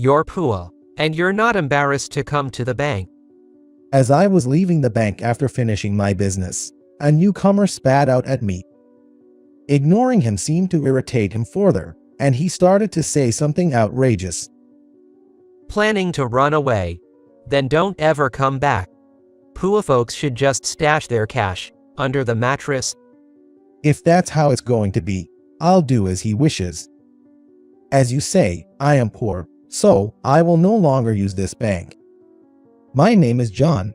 You're poor, and you're not embarrassed to come to the bank. As I was leaving the bank after finishing my business, a newcomer spat out at me. Ignoring him seemed to irritate him further, and he started to say something outrageous. Planning to run away? Then don't ever come back. Poor folks should just stash their cash under the mattress. If that's how it's going to be, I'll do as he wishes. As you say, I am poor, so I will no longer use this bank. My name is John.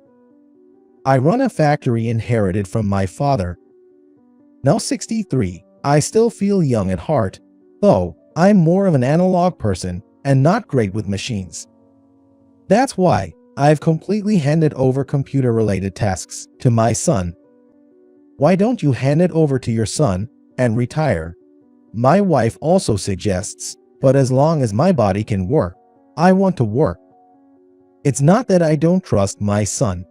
I run a factory inherited from my father. Now 63, I still feel young at heart, though I'm more of an analog person and not great with machines. That's why I've completely handed over computer-related tasks to my son. Why don't you hand it over to your son and retire? My wife also suggests, but as long as my body can work, I want to work. It's not that I don't trust my son.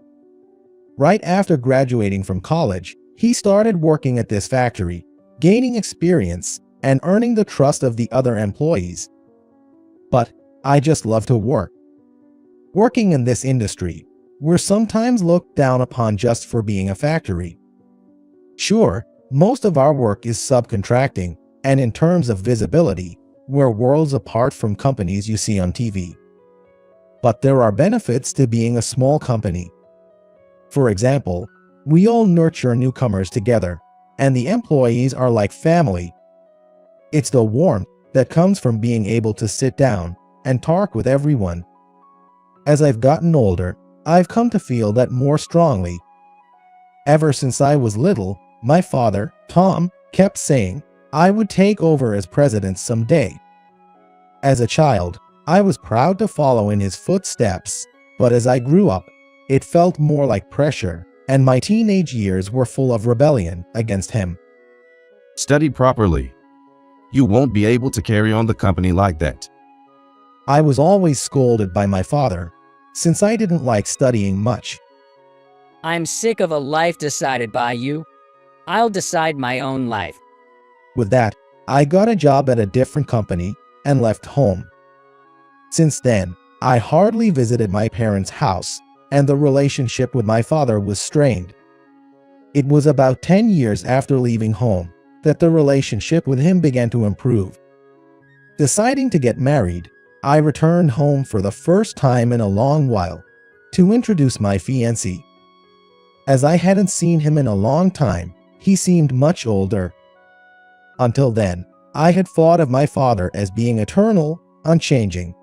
Right after graduating from college, he started working at this factory, gaining experience and earning the trust of the other employees. But I just love to work. Working in this industry, we're sometimes looked down upon just for being a factory. Sure, most of our work is subcontracting, and in terms of visibility, we're worlds apart from companies you see on TV. But there are benefits to being a small company. For example, we all nurture newcomers together, and the employees are like family. It's the warmth that comes from being able to sit down and talk with everyone. As I've gotten older, I've come to feel that more strongly. Ever since I was little, my father, Tom, kept saying I would take over as president someday. As a child, I was proud to follow in his footsteps, but as I grew up, it felt more like pressure, and my teenage years were full of rebellion against him. Study properly. You won't be able to carry on the company like that. I was always scolded by my father, since I didn't like studying much. I'm sick of a life decided by you. I'll decide my own life. With that, I got a job at a different company and left home. Since then, I hardly visited my parents' house, and the relationship with my father was strained. It was about 10 years after leaving home that the relationship with him began to improve. Deciding to get married, I returned home for the first time in a long while to introduce my fiancé. As I hadn't seen him in a long time, he seemed much older. Until then, I had thought of my father as being eternal, unchanging.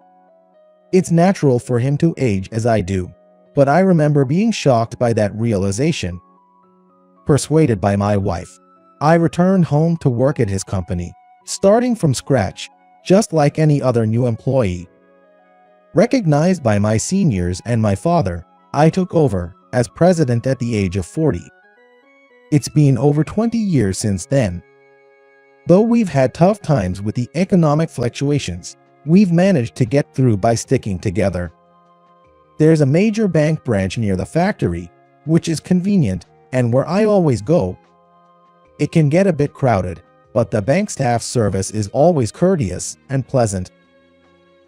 It's natural for him to age as I do, but I remember being shocked by that realization. Persuaded by my wife, I returned home to work at his company, starting from scratch, just like any other new employee. Recognized by my seniors and my father, I took over as president at the age of 40. It's been over 20 years since then. Though we've had tough times with the economic fluctuations, we've managed to get through by sticking together. There's a major bank branch near the factory, which is convenient and where I always go. It can get a bit crowded, but the bank staff service is always courteous and pleasant.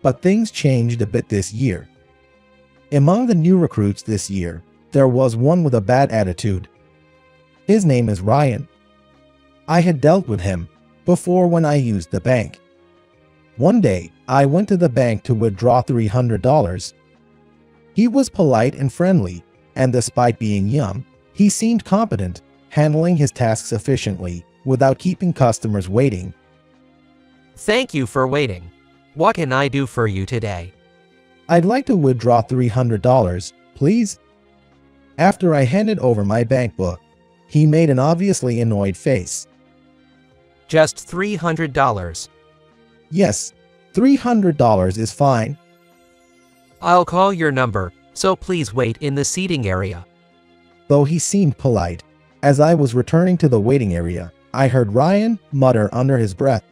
But things changed a bit this year. Among the new recruits this year, there was one with a bad attitude. His name is Ryan. I had dealt with him before when I used the bank. One day, I went to the bank to withdraw $300. He was polite and friendly, and despite being young, he seemed competent, handling his tasks efficiently without keeping customers waiting. Thank you for waiting. What can I do for you today? I'd like to withdraw $300, please. After I handed over my bank book, he made an obviously annoyed face. Just $300. Yes, $300 is fine. I'll call your number, so please wait in the seating area. Though he seemed polite, as I was returning to the waiting area, I heard Ryan mutter under his breath.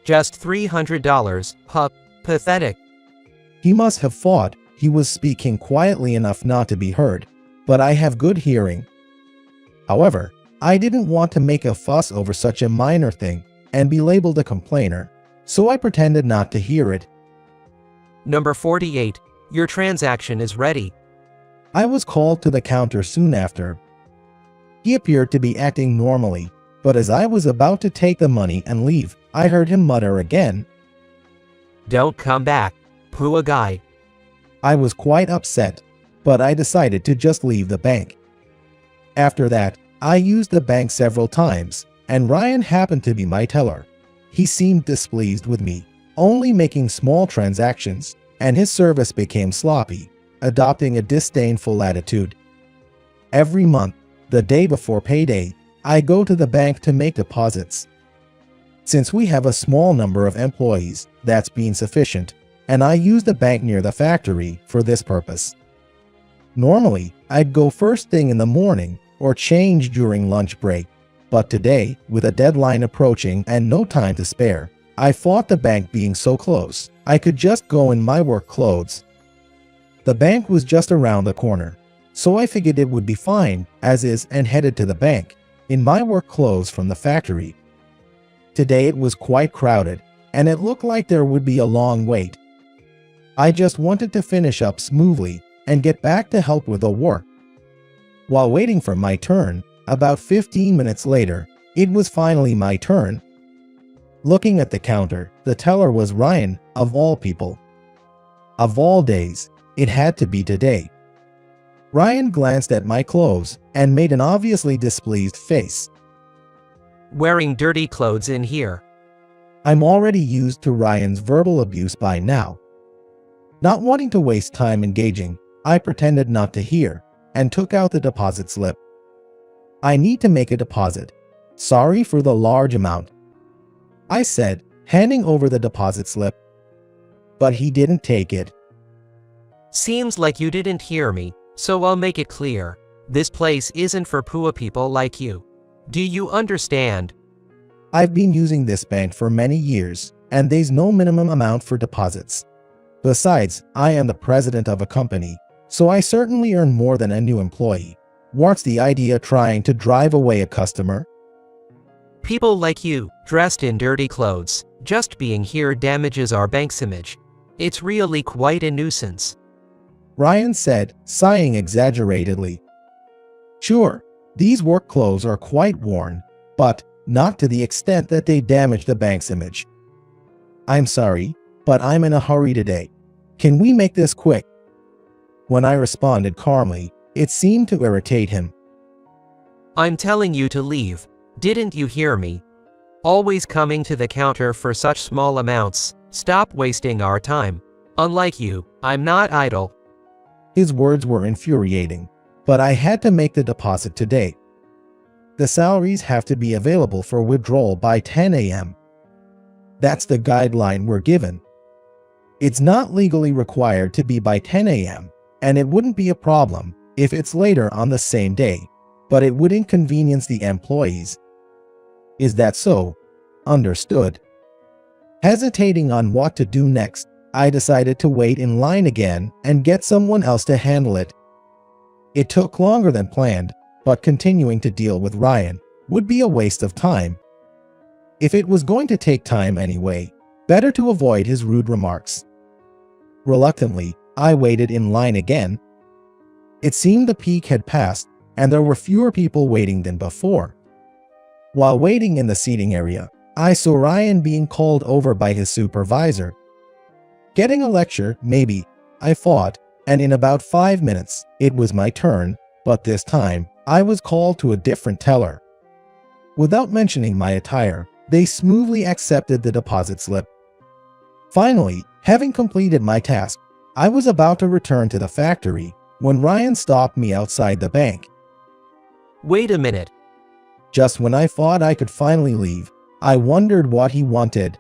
Just $300, huh? Pathetic. He must have thought he was speaking quietly enough not to be heard, but I have good hearing. However, I didn't want to make a fuss over such a minor thing and be labeled a complainer, so I pretended not to hear it. Number 48. Your transaction is ready. I was called to the counter soon after. He appeared to be acting normally, but as I was about to take the money and leave, I heard him mutter again. Don't come back, poor guy. I was quite upset, but I decided to just leave the bank. After that, I used the bank several times, and Ryan happened to be my teller. He seemed displeased with me, only making small transactions, and his service became sloppy, adopting a disdainful attitude. Every month, the day before payday, I go to the bank to make deposits. Since we have a small number of employees, that's been sufficient, and I use the bank near the factory for this purpose. Normally, I'd go first thing in the morning or change during lunch break, but today, with a deadline approaching and no time to spare, I fought the bank being so close. I could just go in my work clothes. The bank was just around the corner, so I figured it would be fine as is and headed to the bank in my work clothes from the factory. Today it was quite crowded, and it looked like there would be a long wait. I just wanted to finish up smoothly and get back to help with the work. While waiting for my turn, about 15 minutes later, it was finally my turn. Looking at the counter, the teller was Ryan, of all people. Of all days, it had to be today. Ryan glanced at my clothes and made an obviously displeased face. Wearing dirty clothes in here. I'm already used to Ryan's verbal abuse by now. Not wanting to waste time engaging, I pretended not to hear and took out the deposit slip. I need to make a deposit. Sorry for the large amount, I said, handing over the deposit slip. But he didn't take it. Seems like you didn't hear me, so I'll make it clear. This place isn't for poor people like you. Do you understand? I've been using this bank for many years, and there's no minimum amount for deposits. Besides, I am the president of a company, so I certainly earn more than a new employee. What's the idea trying to drive away a customer? People like you, dressed in dirty clothes, just being here damages our bank's image. It's really quite a nuisance. Ryan said, sighing exaggeratedly. Sure, these work clothes are quite worn, but not to the extent that they damage the bank's image. I'm sorry, but I'm in a hurry today. Can we make this quick? When I responded calmly, it seemed to irritate him. I'm telling you to leave. Didn't you hear me? Always coming to the counter for such small amounts. Stop wasting our time. Unlike you, I'm not idle. His words were infuriating, but I had to make the deposit today. The salaries have to be available for withdrawal by 10 a.m. That's the guideline we're given. It's not legally required to be by 10 a.m., and it wouldn't be a problem if it's later on the same day, but it would inconvenience the employees. Is that so? Understood. Hesitating on what to do next, I decided to wait in line again and get someone else to handle it. It took longer than planned, but continuing to deal with Ryan would be a waste of time. If it was going to take time anyway, better to avoid his rude remarks. Reluctantly, I waited in line again. It seemed the peak had passed, and there were fewer people waiting than before. While waiting in the seating area, I saw Ryan being called over by his supervisor. Getting a lecture, maybe, I thought, and in about 5 minutes, it was my turn, but this time, I was called to a different teller. Without mentioning my attire, they smoothly accepted the deposit slip. Finally, having completed my task, I was about to return to the factory when Ryan stopped me outside the bank. Wait a minute. Just when I thought I could finally leave, I wondered what he wanted.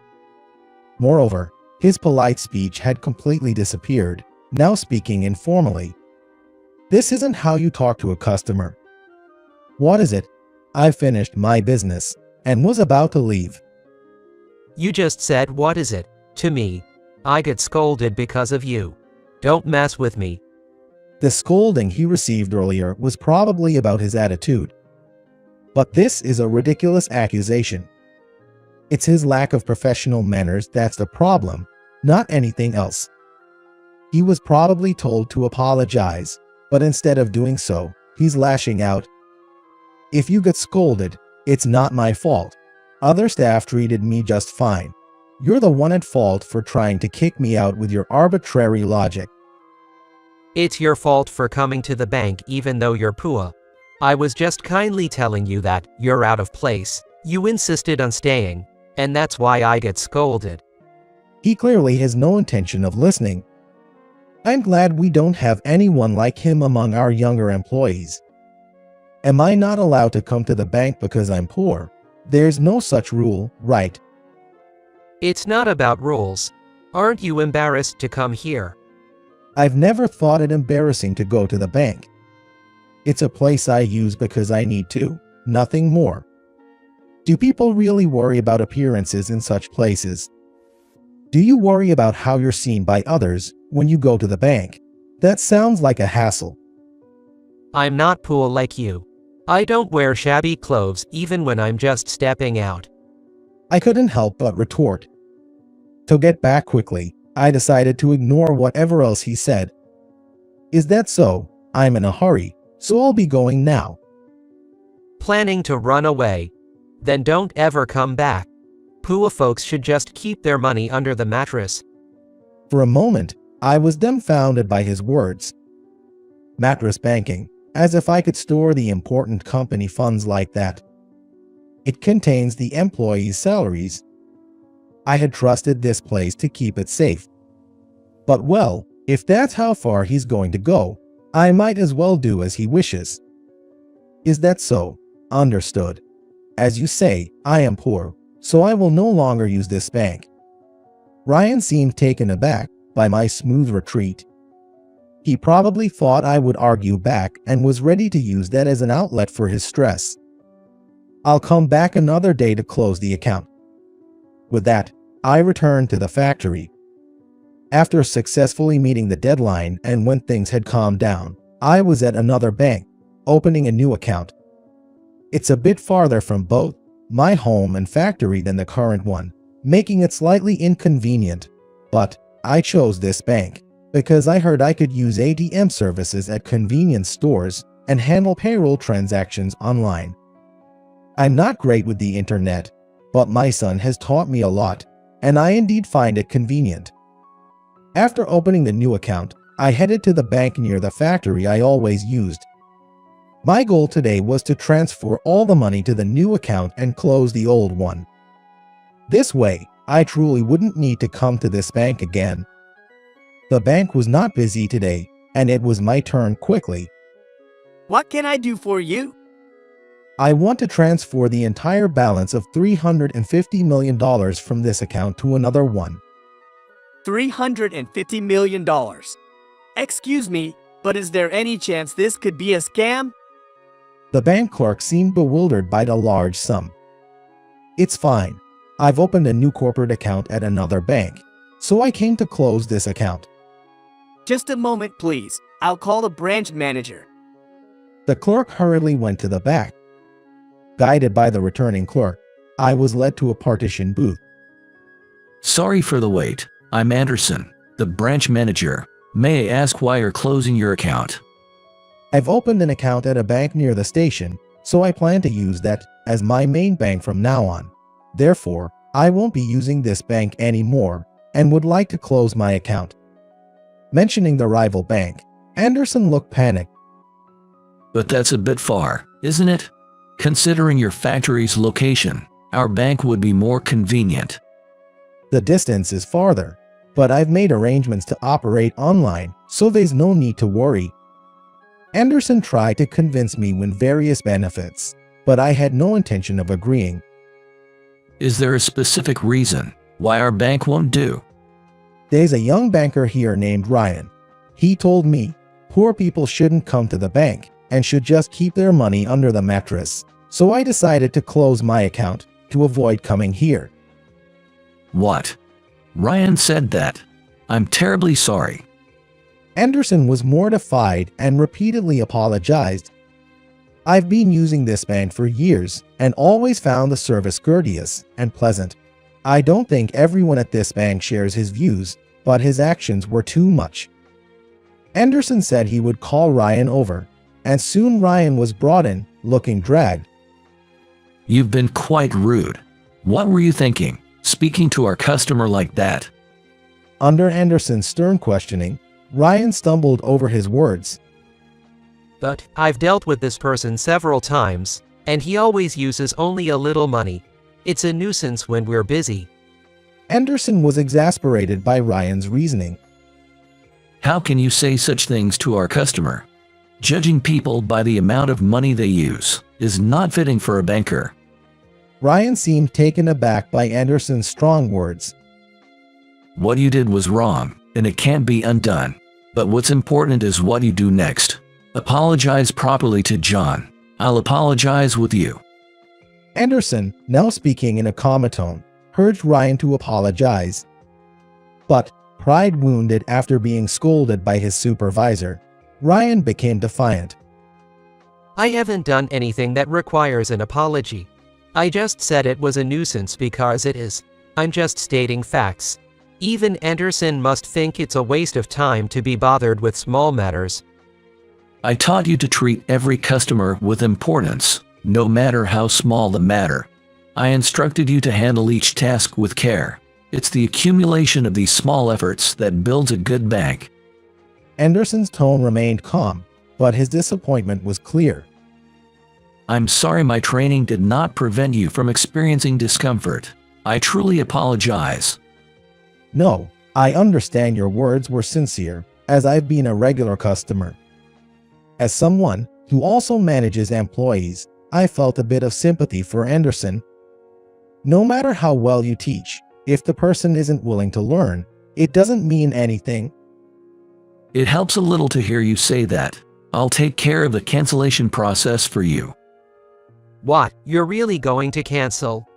Moreover, his polite speech had completely disappeared, now speaking informally. This isn't how you talk to a customer. What is it? I finished my business and was about to leave. You just said what is it to me. I get scolded because of you. Don't mess with me. The scolding he received earlier was probably about his attitude. But this is a ridiculous accusation. It's his lack of professional manners that's the problem, not anything else. He was probably told to apologize, but instead of doing so, he's lashing out. If you get scolded, it's not my fault. Other staff treated me just fine. You're the one at fault for trying to kick me out with your arbitrary logic. It's your fault for coming to the bank even though you're poor. I was just kindly telling you that you're out of place. You insisted on staying, and that's why I get scolded. He clearly has no intention of listening. I'm glad we don't have anyone like him among our younger employees. Am I not allowed to come to the bank because I'm poor? There's no such rule, right? It's not about rules. Aren't you embarrassed to come here? I've never thought it embarrassing to go to the bank. It's a place I use because I need to, nothing more. Do people really worry about appearances in such places? Do you worry about how you're seen by others when you go to the bank? That sounds like a hassle. I'm not poor like you. I don't wear shabby clothes even when I'm just stepping out. I couldn't help but retort. To get back quickly, I decided to ignore whatever else he said. Is that so? I'm in a hurry, so I'll be going now. Planning to run away? Then don't ever come back. Poor folks should just keep their money under the mattress. For a moment, I was dumbfounded by his words. Mattress banking, as if I could store the important company funds like that. It contains the employees' salaries. I had trusted this place to keep it safe. But well, if that's how far he's going to go, I might as well do as he wishes. Is that so? Understood. As you say, I am poor, so I will no longer use this bank. Ryan seemed taken aback by my smooth retreat. He probably thought I would argue back and was ready to use that as an outlet for his stress. I'll come back another day to close the account. With that, I returned to the factory. After successfully meeting the deadline and when things had calmed down, I was at another bank, opening a new account. It's a bit farther from both my home and factory than the current one, making it slightly inconvenient, but I chose this bank because I heard I could use ATM services at convenience stores and handle payroll transactions online. I'm not great with the internet, but my son has taught me a lot, and I indeed find it convenient. After opening the new account, I headed to the bank near the factory I always used. My goal today was to transfer all the money to the new account and close the old one. This way, I truly wouldn't need to come to this bank again. The bank was not busy today, and it was my turn quickly. What can I do for you? I want to transfer the entire balance of $350 million from this account to another one. $350 million. Excuse me, but is there any chance this could be a scam? The bank clerk seemed bewildered by the large sum. It's fine. I've opened a new corporate account at another bank, so I came to close this account. Just a moment, please. I'll call the branch manager. The clerk hurriedly went to the back. Guided by the returning clerk, I was led to a partition booth. Sorry for the wait. I'm Anderson, the branch manager. May I ask why you're closing your account? I've opened an account at a bank near the station, so I plan to use that as my main bank from now on. Therefore, I won't be using this bank anymore and would like to close my account. Mentioning the rival bank, Anderson looked panicked. But that's a bit far, isn't it? Considering your factory's location, our bank would be more convenient. The distance is farther, but I've made arrangements to operate online, so there's no need to worry. Anderson tried to convince me with various benefits, but I had no intention of agreeing. Is there a specific reason why our bank won't do? There's a young banker here named Ryan. He told me poor people shouldn't come to the bank and should just keep their money under the mattress, so I decided to close my account to avoid coming here. What? Ryan said that? I'm terribly sorry. Anderson was mortified and repeatedly apologized. I've been using this bank for years and always found the service courteous and pleasant. I don't think everyone at this bank shares his views, but his actions were too much. Anderson said he would call Ryan over, and soon Ryan was brought in, looking dragged. You've been quite rude. What were you thinking, speaking to our customer like that? Under Anderson's stern questioning, Ryan stumbled over his words. But I've dealt with this person several times, and he always uses only a little money. It's a nuisance when we're busy. Anderson was exasperated by Ryan's reasoning. How can you say such things to our customer? Judging people by the amount of money they use is not fitting for a banker. Ryan seemed taken aback by Anderson's strong words. What you did was wrong, and it can't be undone. But what's important is what you do next. Apologize properly to John. I'll apologize with you. Anderson, now speaking in a calmer tone, urged Ryan to apologize. But, pride wounded after being scolded by his supervisor, Ryan became defiant. I haven't done anything that requires an apology. I just said it was a nuisance because it is. I'm just stating facts. Even Anderson must think it's a waste of time to be bothered with small matters. I taught you to treat every customer with importance, no matter how small the matter. I instructed you to handle each task with care. It's the accumulation of these small efforts that builds a good bank. Anderson's tone remained calm, but his disappointment was clear. I'm sorry my training did not prevent you from experiencing discomfort. I truly apologize. No, I understand your words were sincere, as I've been a regular customer. As someone who also manages employees, I felt a bit of sympathy for Anderson. No matter how well you teach, if the person isn't willing to learn, it doesn't mean anything. It helps a little to hear you say that. I'll take care of the cancellation process for you. What, you're really going to cancel?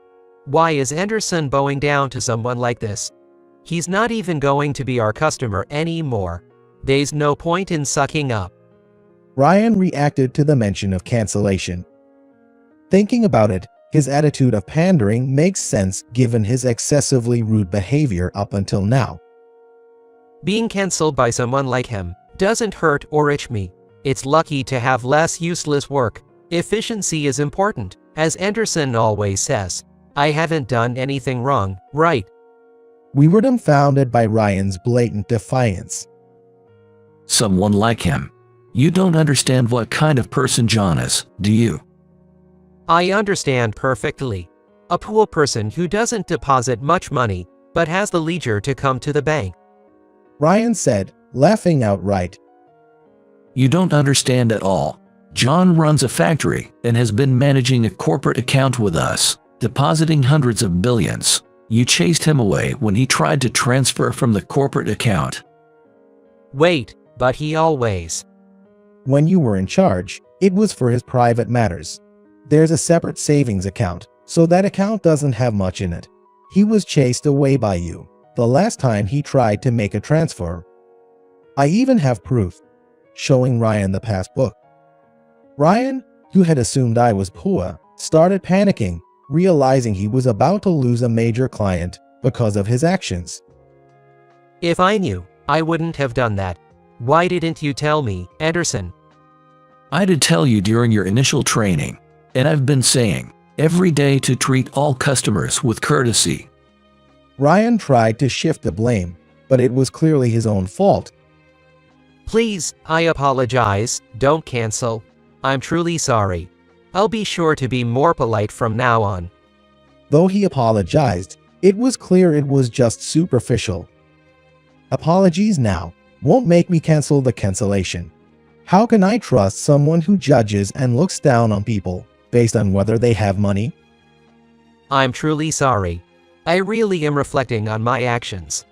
Why is Anderson bowing down to someone like this? He's not even going to be our customer anymore. There's no point in sucking up. Ryan reacted to the mention of cancellation. Thinking about it, his attitude of pandering makes sense given his excessively rude behavior up until now. Being cancelled by someone like him doesn't hurt or itch me. It's lucky to have less useless work. Efficiency is important, as Anderson always says. I haven't done anything wrong, right? We were dumbfounded by Ryan's blatant defiance. Someone like him. You don't understand what kind of person John is, do you? I understand perfectly. A poor person who doesn't deposit much money, but has the leisure to come to the bank. Ryan said, laughing outright. You don't understand at all. John runs a factory and has been managing a corporate account with us, depositing hundreds of billions. You chased him away when he tried to transfer from the corporate account. Wait, but he always. When you were in charge, it was for his private matters. There's a separate savings account, so that account doesn't have much in it. He was chased away by you the last time he tried to make a transfer. I even have proof, showing Ryan the passbook. Ryan, who had assumed I was poor, started panicking, realizing he was about to lose a major client because of his actions. If I knew, I wouldn't have done that. Why didn't you tell me, Anderson? I did tell you during your initial training, and I've been saying every day to treat all customers with courtesy. Ryan tried to shift the blame, but it was clearly his own fault. Please, I apologize, don't cancel. I'm truly sorry. I'll be sure to be more polite from now on. Though he apologized, it was clear it was just superficial. Apologies now won't make me cancel the cancellation. How can I trust someone who judges and looks down on people based on whether they have money? I'm truly sorry. I really am reflecting on my actions.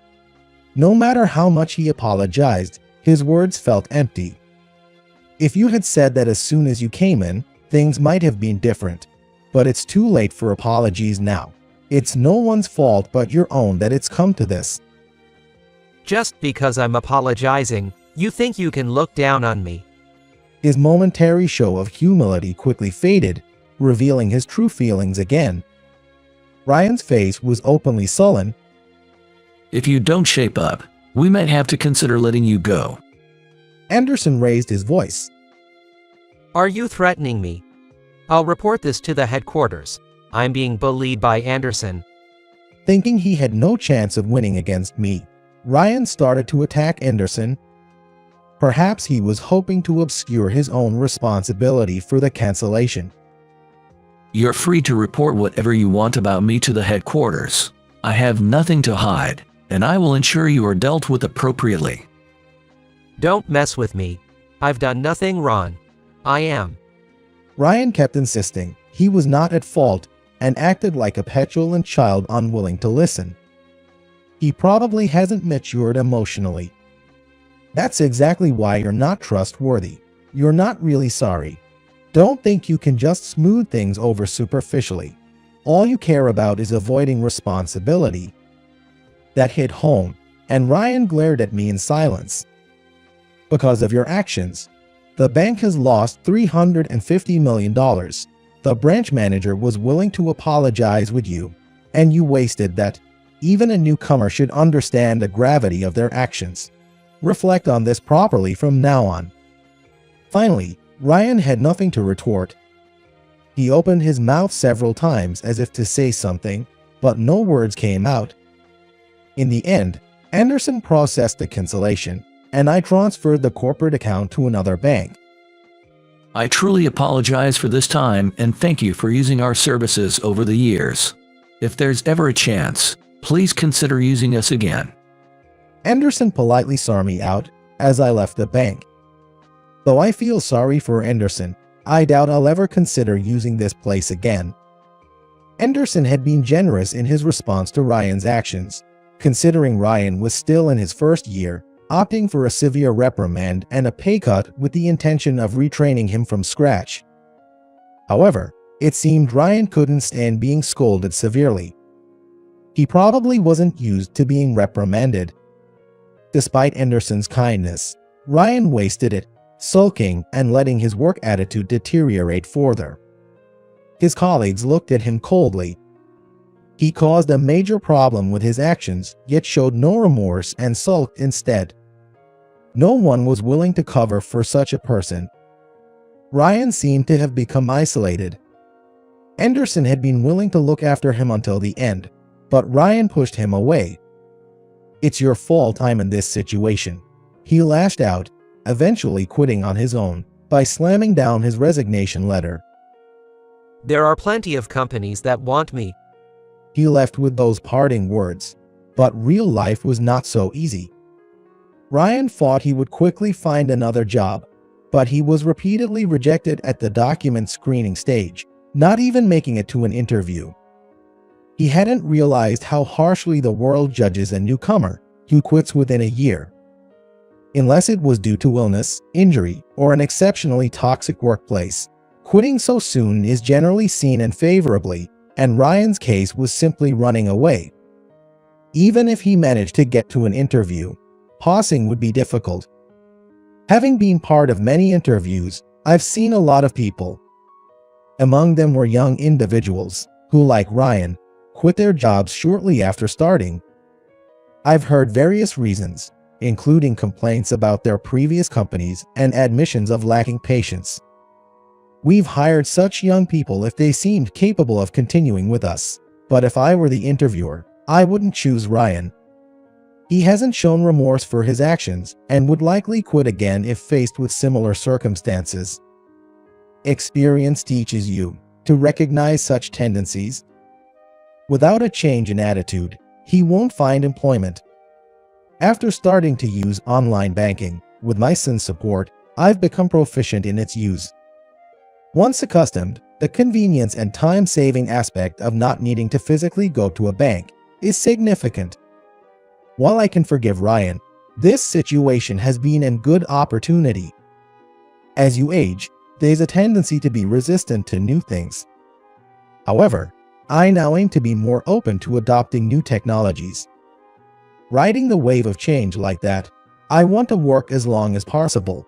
No matter how much he apologized, his words felt empty. If you had said that as soon as you came in, things might have been different. But it's too late for apologies now. It's no one's fault but your own that it's come to this. Just because I'm apologizing, you think you can look down on me. His momentary show of humility quickly faded, revealing his true feelings again. Ryan's face was openly sullen. If you don't shape up, we might have to consider letting you go. Anderson raised his voice. Are you threatening me? I'll report this to the headquarters. I'm being bullied by Anderson. Thinking he had no chance of winning against me, Ryan started to attack Anderson. Perhaps he was hoping to obscure his own responsibility for the cancellation. You're free to report whatever you want about me to the headquarters. I have nothing to hide, and I will ensure you are dealt with appropriately. Don't mess with me. I've done nothing wrong. I am. Ryan kept insisting he was not at fault and acted like a petulant child unwilling to listen. He probably hasn't matured emotionally. That's exactly why you're not trustworthy. You're not really sorry. Don't think you can just smooth things over superficially. All you care about is avoiding responsibility. That hit home, and Ryan glared at me in silence. Because of your actions, the bank has lost $350 million. The branch manager was willing to apologize with you, and you wasted that. Even a newcomer should understand the gravity of their actions. Reflect on this properly from now on. Finally, Ryan had nothing to retort. He opened his mouth several times as if to say something, but no words came out. In the end, Anderson processed the cancellation, and I transferred the corporate account to another bank. I truly apologize for this time and thank you for using our services over the years. If there's ever a chance, please consider using us again. Anderson politely saw me out as I left the bank. Though I feel sorry for Anderson, I doubt I'll ever consider using this place again. Anderson had been generous in his response to Ryan's actions, considering Ryan was still in his first year, opting for a severe reprimand and a pay cut with the intention of retraining him from scratch. However, it seemed Ryan couldn't stand being scolded severely. He probably wasn't used to being reprimanded. Despite Anderson's kindness, Ryan wasted it, sulking and letting his work attitude deteriorate further. His colleagues looked at him coldly. He caused a major problem with his actions, yet showed no remorse and sulked instead. No one was willing to cover for such a person. Ryan seemed to have become isolated. Anderson had been willing to look after him until the end, but Ryan pushed him away. It's your fault I'm in this situation. He lashed out, eventually quitting on his own by slamming down his resignation letter. There are plenty of companies that want me. He left with those parting words, but real life was not so easy. Ryan thought he would quickly find another job, but he was repeatedly rejected at the document screening stage, not even making it to an interview. He hadn't realized how harshly the world judges a newcomer who quits within a year. Unless it was due to illness, injury, or an exceptionally toxic workplace, quitting so soon is generally seen unfavorably, and Ryan's case was simply running away. Even if he managed to get to an interview, pausing would be difficult. Having been part of many interviews, I've seen a lot of people. Among them were young individuals who, like Ryan, quit their jobs shortly after starting. I've heard various reasons, including complaints about their previous companies and admissions of lacking patience. We've hired such young people if they seemed capable of continuing with us, but if I were the interviewer, I wouldn't choose Ryan. He hasn't shown remorse for his actions and would likely quit again if faced with similar circumstances. Experience teaches you to recognize such tendencies. Without a change in attitude, he won't find employment. After starting to use online banking, with my son's support, I've become proficient in its use. Once accustomed, the convenience and time-saving aspect of not needing to physically go to a bank is significant. While I can forgive Ryan, this situation has been a good opportunity. As you age, there's a tendency to be resistant to new things. However, I now aim to be more open to adopting new technologies. Riding the wave of change like that, I want to work as long as possible.